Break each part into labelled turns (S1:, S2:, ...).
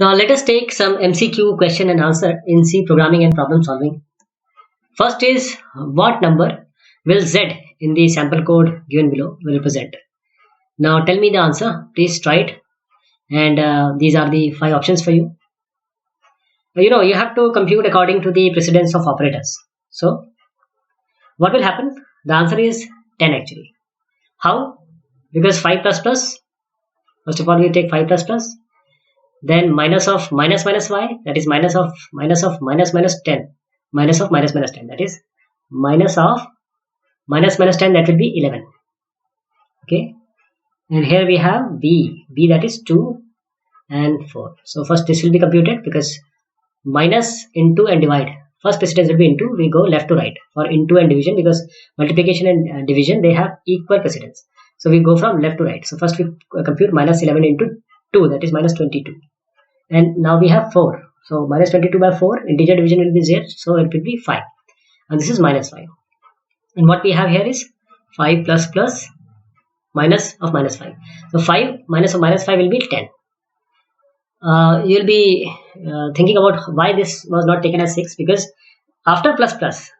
S1: Now let us take some MCQ question and answer in C programming and problem solving. First is what number will Z in the sample code given below will represent? Now tell me the answer. Please try it. And these are the 5 options for you. You have to compute according to the precedence of operators. So what will happen? The answer is 10 actually. How? Because 5 plus plus. First of all, we take 5 plus plus. Then minus of minus minus y, that is minus of minus minus 10, minus of minus minus 10, that is minus of minus minus 10, that will be 11. Okay, and here we have b that is 2 and 4. So first this will be computed because minus into and divide, first precedence will be into, we go left to right for into and division, because multiplication and division, they have equal precedence, so we go from left to right. So first we compute minus 11 into 2, that is minus 22. And now we have 4, so minus 22 by 4, integer division will be 0, so it will be 5, and this is minus 5. And what we have here is 5 plus plus minus of minus 5, so 5 minus of minus 5 will be 10. You'll be thinking about why this was not taken as 6, because after plus plus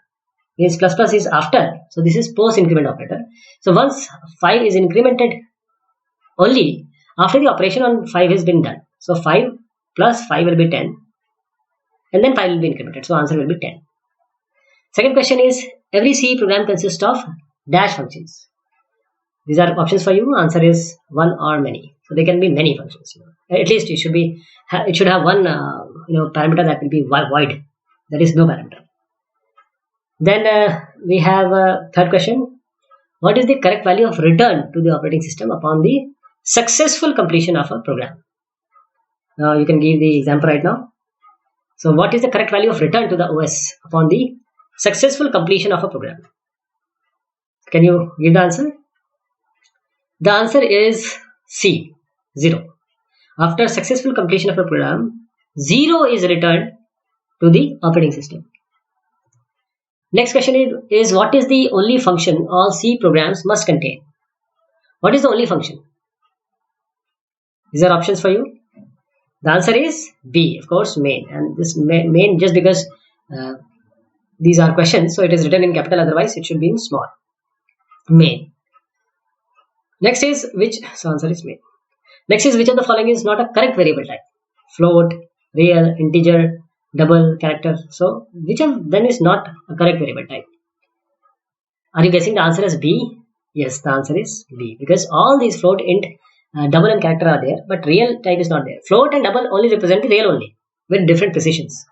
S1: means plus plus is after, so this is post increment operator. So once 5 is incremented only after the operation on 5 has been done, so 5 plus 5 will be 10, and then 5 will be incremented, so answer will be 10. Second question is, every C program consists of dash functions. These are options for you. Answer is one or many, so they can be many functions. At least it should have one parameter that will be void, that is no parameter. Then we have a third question. What is the correct value of return to the operating system upon the successful completion of a program? Now you can give the example right now. So what is the correct value of return to the OS upon the successful completion of a program? Can you give the answer? The answer is C, 0. After successful completion of a program, 0 is returned to the operating system. Next question is what is the only function all C programs must contain? What is the only function? These are options for you. The answer is B, of course, main. And this main, just because these are questions, so it is written in capital, otherwise it should be in small. Main. Next is which, so answer is main. Next is which of the following is not a correct variable type? Float, real, integer, double, character. So which of them is not a correct variable type? Are you guessing the answer is B? Yes, the answer is B, because all these float, int, double and character are there, but real type is not there. Float and double only represent the real only with different precisions.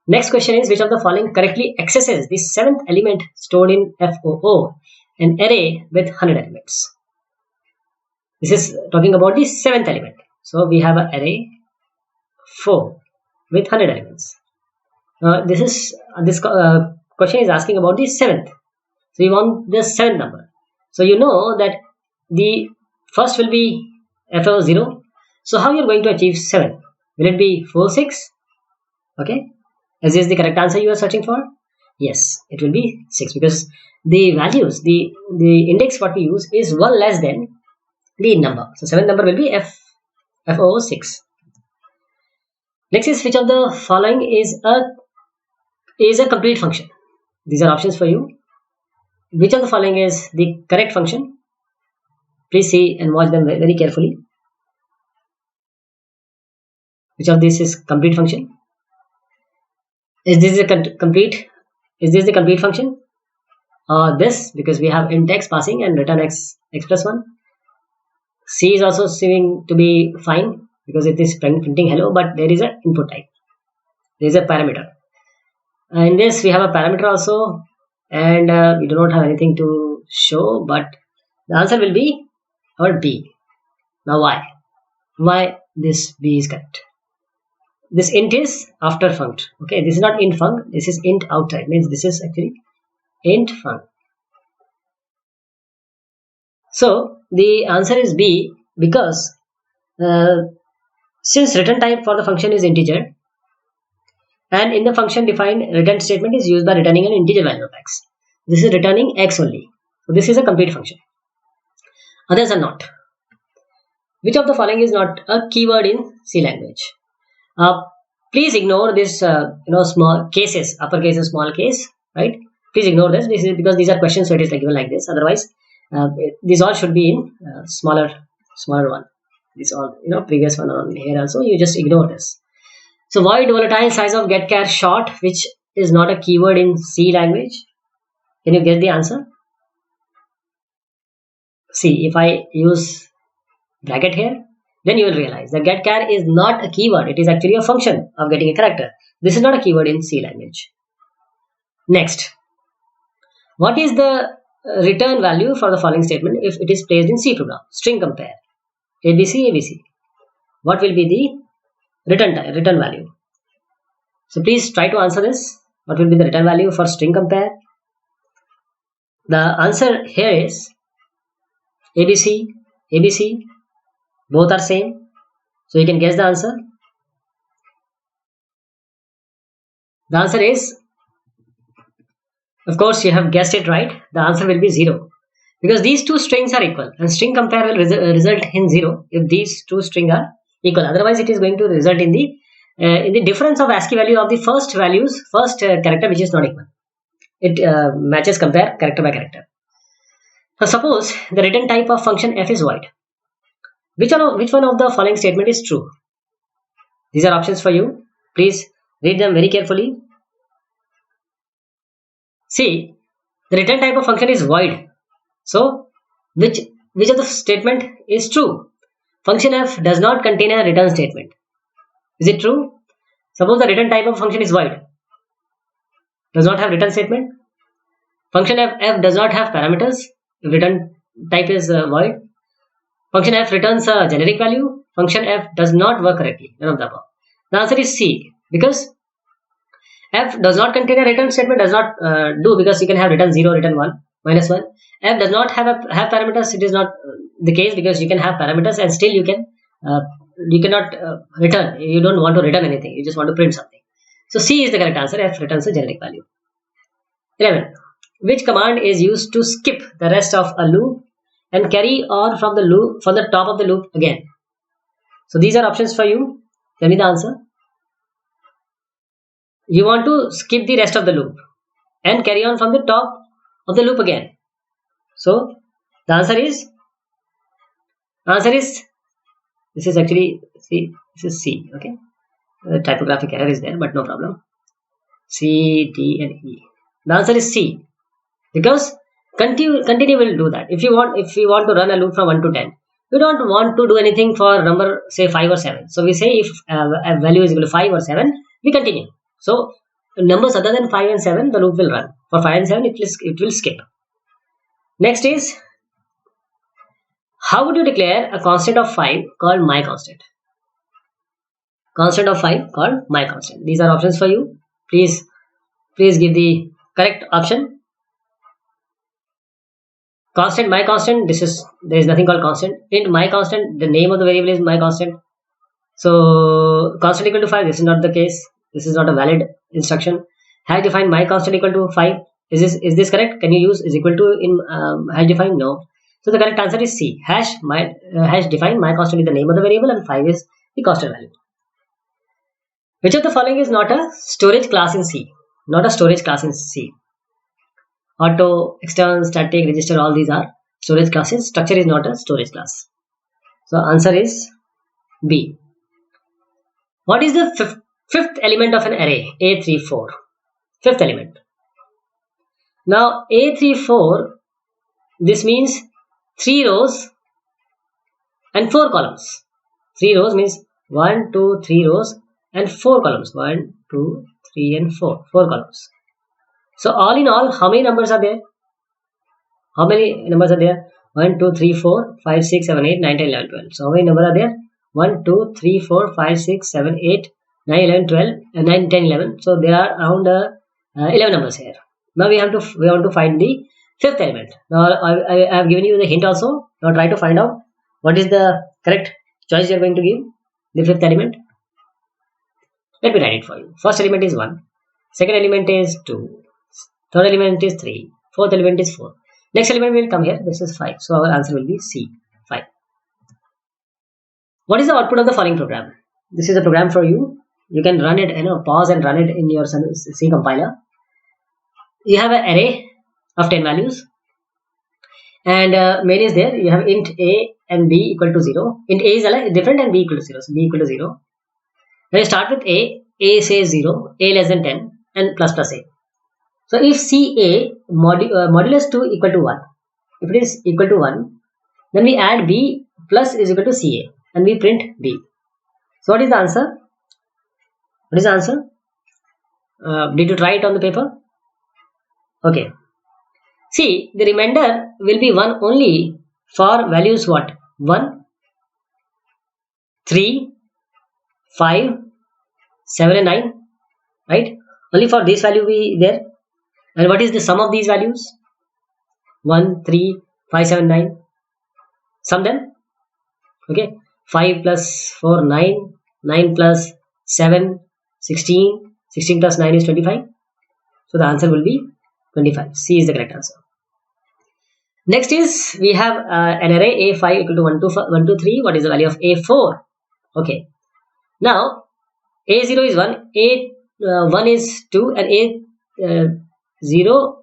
S1: Next question is which of the following correctly accesses the 7th element stored in FOO, an array with 100 elements. This is talking about the 7th element. So we have an array 4 with 100 elements. This question is asking about the 7th. So you want the 7th number. So you know that the first will be FO0. So how you are going to achieve 7? Will it be 4, 6? Okay. Is this the correct answer you are searching for? Yes, it will be 6, because the values, the index what we use is 1 less than the number. So 7th number will be FO6. Next is which of the following is a complete function? These are options for you. Which of the following is the correct function? Please see and watch them very carefully. Which of this is complete function? Is this the complete function? Or this, because we have int x passing and return x plus 1. C is also seeming to be fine because it is printing hello, but there is an input type. There is a parameter. In this we have a parameter also, and we do not have anything to show, but the answer will be our B. Now why? Why this B is correct? This int is after funct. Okay, this is not int funct, this is int outside, means this is actually int funct. So the answer is B, because since return type for the function is integer, and in the function defined return statement is used by returning an integer value of x. This is returning x only. So this is a complete function. Others are not. Which of the following is not a keyword in C language? Uh, Please ignore this, small cases, uppercase and small case, right? Please ignore this. This is because these are questions, so it is like given like this. Otherwise, these all should be in smaller one. This all, previous one on here also. You just ignore this. So void volatile size of get char short, which is not a keyword in C language. Can you get the answer? See, if I use bracket here, then you will realize that get char is not a keyword. It is actually a function of getting a character. This is not a keyword in C language. Next, what is the return value for the following statement if it is placed in C program? String compare ABC ABC. What will be the return value? So please try to answer this. What will be the return value for string compare? The answer here is ABC ABC. Both are same. So you can guess the answer. The answer is, of course, you have guessed it right. The answer will be 0. Because these two strings are equal. And string compare will result in 0 if these two strings are equal. Otherwise, it is going to result in the difference of ASCII value of the first character which is not equal. It matches compare character by character. Now, suppose the return type of function f is void. Which one of the following statement is true? These are options for you. Please read them very carefully. See, the return type of function is void. So, which of the statement is true? Function f does not contain a return statement. Is it true? Suppose the return type of function is void. Does not have return statement. Function f does not have parameters. If return type is void. Function f returns a generic value. Function f does not work correctly. None of the above. The answer is C, because f does not contain a return statement. Does not do, because you can have return 0, return 1, minus 1. F does not have parameters. It is not the case, because you can have parameters and still you cannot return. You don't want to return anything. You just want to print something. So C is the correct answer. F returns a generic value. 11. Which command is used to skip the rest of a loop and carry on from the top of the loop again? So these are options for you. Tell me the answer. You want to skip the rest of the loop and carry on from the top of the loop again. So the answer is this is actually C. This is C. Okay, the typographic error is there, but no problem. C, D, and E. The answer is C, because continue will do that. If you want to run a loop from 1 to 10, we don't want to do anything for number, say 5 or 7. So we say if a value is equal to 5 or 7, we continue. So numbers other than 5 and 7, the loop will run. For 5 and 7, it will skip. Next is, how would you declare a constant of 5 called my constant? Constant of 5 called my constant. These are options for you. Please give the correct option. Constant, my constant. There is nothing called constant. Int my constant. The name of the variable is my constant. So constant equal to 5. This is not the case. This is not a valid instruction. Hash define my constant equal to 5. Is this correct? Can you use is equal to in hash define? No. So the correct answer is C. Hash define my constant is the name of the variable and 5 is the constant value. Which of the following is not a storage class in C? Not a storage class in C. Auto, extern, static, register, all these are storage classes. Structure is not a storage class. So answer is B. What is the fifth element of an array? A34. Fifth element. Now A34, this means 3 rows and 4 columns. 3 rows means 1, 2, 3 rows and 4 columns. 1, 2, 3 and 4. 4 columns. So all in all, how many numbers are there? How many numbers are there? 1, 2, 3, 4, 5, 6, 7, 8, 9, 10, 11, 12. So how many numbers are there? 1, 2, 3, 4, 5, 6, 7, 8, 9, 11, 12, 9, 10, 11. So there are around 11 numbers here. Now we want to find the fifth element. Now I have given you the hint also. Now try to find out what is the correct choice you are going to give. The fifth element. Let me write it for you. First element is 1. Second element is 2. Third element is 3. Fourth element is 4. Next element will come here. This is 5. So our answer will be C. 5. What is the output of the following program? This is a program for you. You can run it, pause and run it in your C compiler. You have an array of 10 values, and main is there. You have int a and b equal to 0. Int a is different and b equal to 0. So b equal to 0. Now you start with a says 0, a less than 10, and plus plus a. So if CA modulus 2 equal to 1, if it is equal to 1, then we add B plus is equal to CA and we print B. So what is the answer? What is the answer? Did you try it on the paper? Okay. See, the remainder will be 1 only for values what? 1, 3, 5, 7 and 9, right? Only for this value be there. And what is the sum of these values? 1, 3, 5, 7, 9. Sum them. Okay. 5 plus 4, 9. 9 plus 7, 16. 16 plus 9 is 25. So the answer will be 25. C is the correct answer. Next is we have an array A5 equal to 1 to 3. What is the value of A4? Okay. Now A0 is 1, A1 is 2, and A0,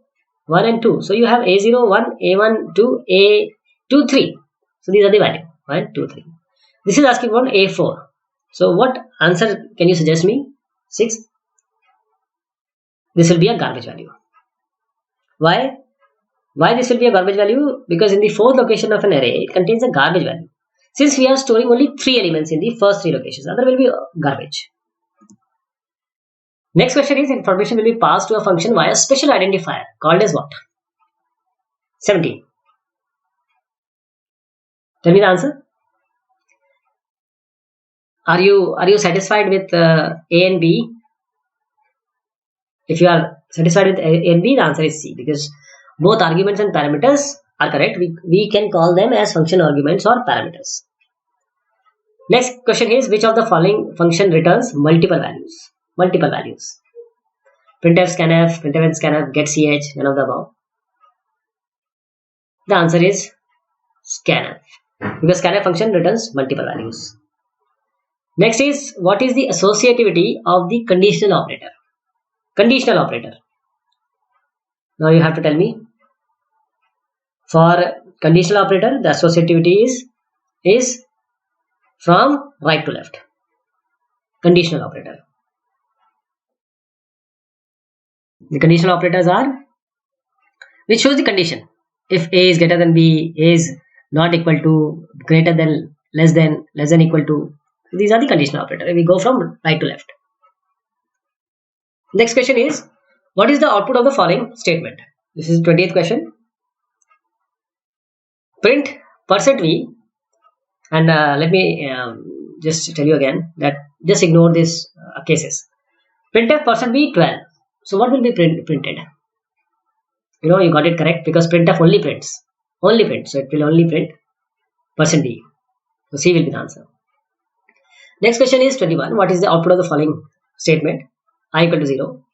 S1: 1 and 2. So you have A0, 1, A1, 2, A2, 3. So these are the value 1, 2, 3. This is asking about A4. So what answer can you suggest me? 6. This will be a garbage value. Why? Why this will be a garbage value? Because in the fourth location of an array, it contains a garbage value. Since we are storing only 3 elements in the first 3 locations, other will be garbage. Next question is, information will be passed to a function via special identifier called as what? 17. Tell me the answer. Are you satisfied with A and B? If you are satisfied with A and B, the answer is C, because both arguments and parameters are correct. We can call them as function arguments or parameters. Next question is, which of the following function returns multiple values? Multiple values. Printf, scanf, printf and scanf, get ch, none of the above. The answer is scanf, because scanf function returns multiple values. Next is, what is the associativity of the conditional operator? Conditional operator. Now you have to tell me. For conditional operator, the associativity is from right to left. Conditional operator. The conditional operators are, which shows the condition. If A is greater than B, A is not equal to, greater than, less than equal to. These are the conditional operators. We go from right to left. Next question is, what is the output of the following statement? This is 20th question. Print %v, and let me just tell you again that just ignore these cases. Printf %v 12. So what will be printed? You got it correct, because printf only prints. So it will only print %v. So C will be the answer. Next question is 21. What is the output of the following statement? I equal to 0.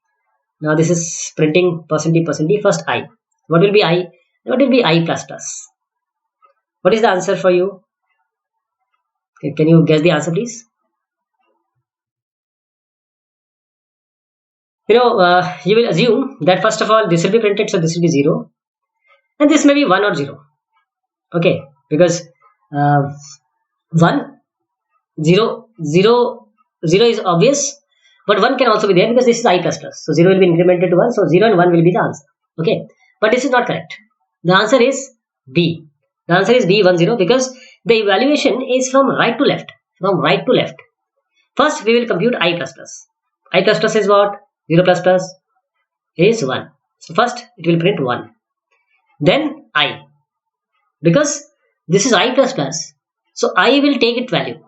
S1: Now this is printing %d, first I. What will be I? What will be I plus plus? What is the answer for you? Can you guess the answer, please? You will assume that first of all this will be printed, so this will be 0, and this may be 1 or 0. Okay, because 1, 0, 0, 0 is obvious, but 1 can also be there because this is I plus plus. So 0 will be incremented to 1, so 0 and 1 will be the answer. Okay, but this is not correct. The answer is B. The answer is B, 1, 0, because the evaluation is from right to left. From right to left. First, we will compute I plus plus. I plus plus is what? 0 plus plus is 1. So first, it will print 1. Then I. Because this is I plus plus, so I will take its value.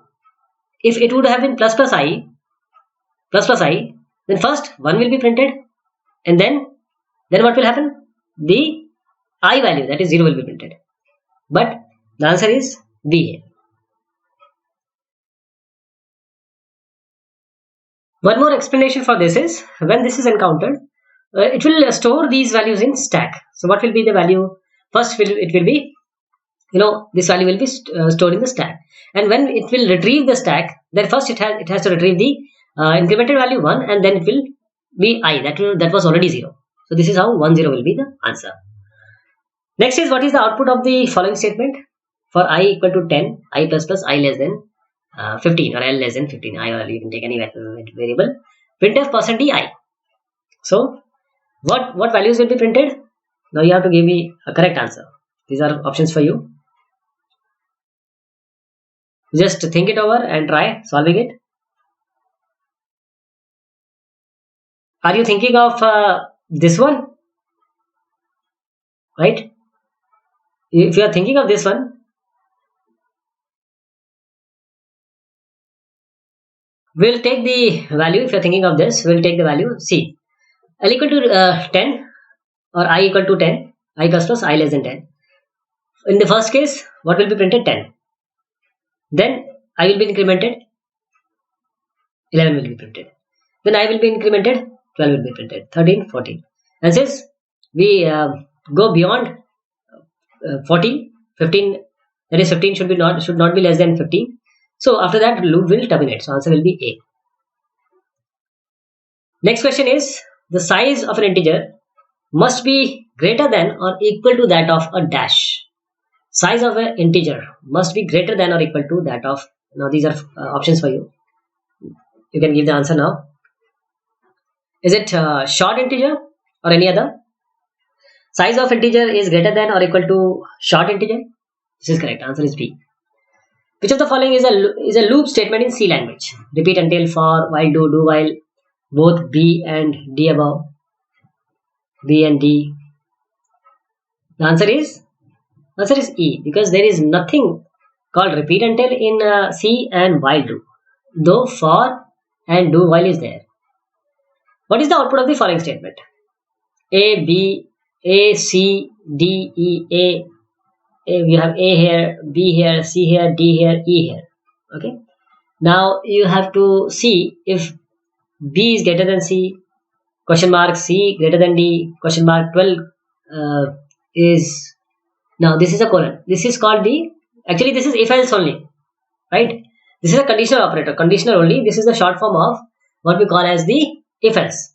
S1: If it would have been plus plus I, then first 1 will be printed, and then what will happen? The I value, that is 0, will be printed. But the answer is B here. One more explanation for this is, when this is encountered, it will store these values in stack. So what will be the value? First it will be, this value will be stored in the stack. And when it will retrieve the stack, then first it has to retrieve the incremented value 1, and then it will be I. That was already 0. So this is how 1 0 will be the answer. Next is, what is the output of the following statement? For I equal to 10, I plus plus I less than 15, or L less than 15. I, or you can take any variable. Printf %di. So what values will be printed? Now you have to give me a correct answer. These are options for you. Just think it over and try solving it. Are you thinking of this one? Right? If you are thinking of this one, we'll take the value. If you are thinking of this, we'll take the value. See, L equal to 10, or I equal to 10, I plus plus I less than 10. In the first case, what will be printed? 10. Then I will be incremented, 11 will be printed. Then I will be incremented, 12 will be printed, 13, 14. And since we go beyond 14, 15, that is 15 should not be less than 15. So after that, loop will terminate. So answer will be A. Next question is, the size of an integer must be greater than or equal to that of a dash. Size of an integer must be greater than or equal to that of. Now these are options for you. You can give the answer now. Is it short integer or any other? Size of integer is greater than or equal to short integer. This is correct. Answer is B. Which of the following is a loop statement in C language? Repeat until, for, while, do while, both B and D above, B and D. The answer is E, because there is nothing called repeat until in C and while do, though for and do while is there. What is the output of the following statement? A, C, D, E, A. We have A here, B here, C here, D here, E here. Okay. Now you have to see if B is greater than C, question mark, C greater than D, question mark, 12 is. Now this is a colon. This is called actually this is if else only, right? This is a conditional operator, conditional only. This is the short form of what we call as the if else.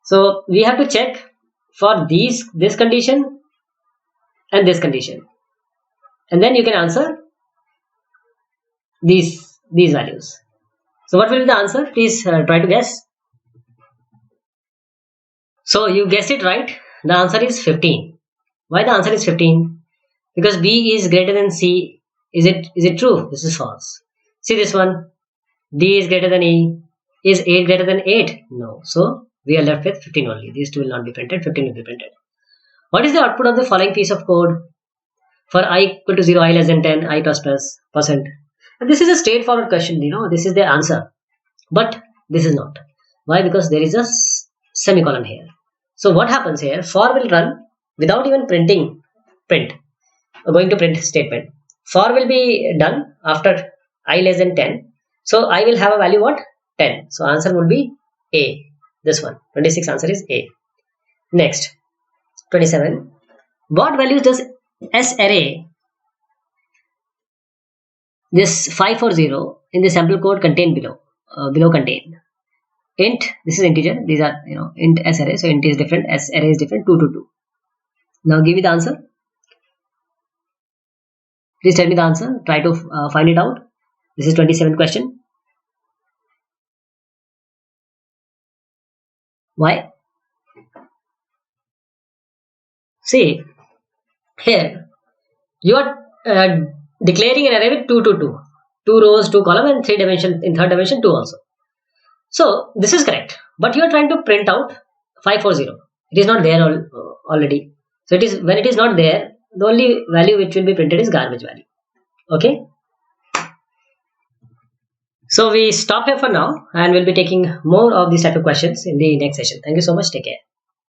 S1: So we have to check for this condition and this condition, and then you can answer these values. So what will be the answer? Please try to guess. So you guessed it right. The answer is 15. Why the answer is 15? Because B is greater than C. Is it true? This is false. See this one. D is greater than E. Is 8 greater than 8? No. So we are left with 15 only. These two will not be printed. 15 will be printed. What is the output of the following piece of code? For I equal to 0, I less than 10, I plus plus %. And this is a straightforward question. This is the answer. But this is not. Why? Because there is a semicolon here. So what happens here? For will run without even print, going to print statement. For will be done after I less than 10. So I will have a value what? 10. So answer would be A. This one. 26 answer is A. Next. 27. What values does S array, this 540 in the sample code contain below contain? Int, this is integer. These are int S array. So int is different. S array is different. 2 to 2. Now give me the answer. Please tell me the answer. Try to find it out. This is 27th question. Why? See, here you are declaring an array with 2 to 2. 2 rows, 2 columns, and 3 dimension, in third dimension 2 also. So this is correct. But you are trying to print out 540. It is not there already. So it is, when it is not there, the only value which will be printed is garbage value. Okay. So we stop here for now, and we'll be taking more of these type of questions in the next session. Thank you so much. Take care.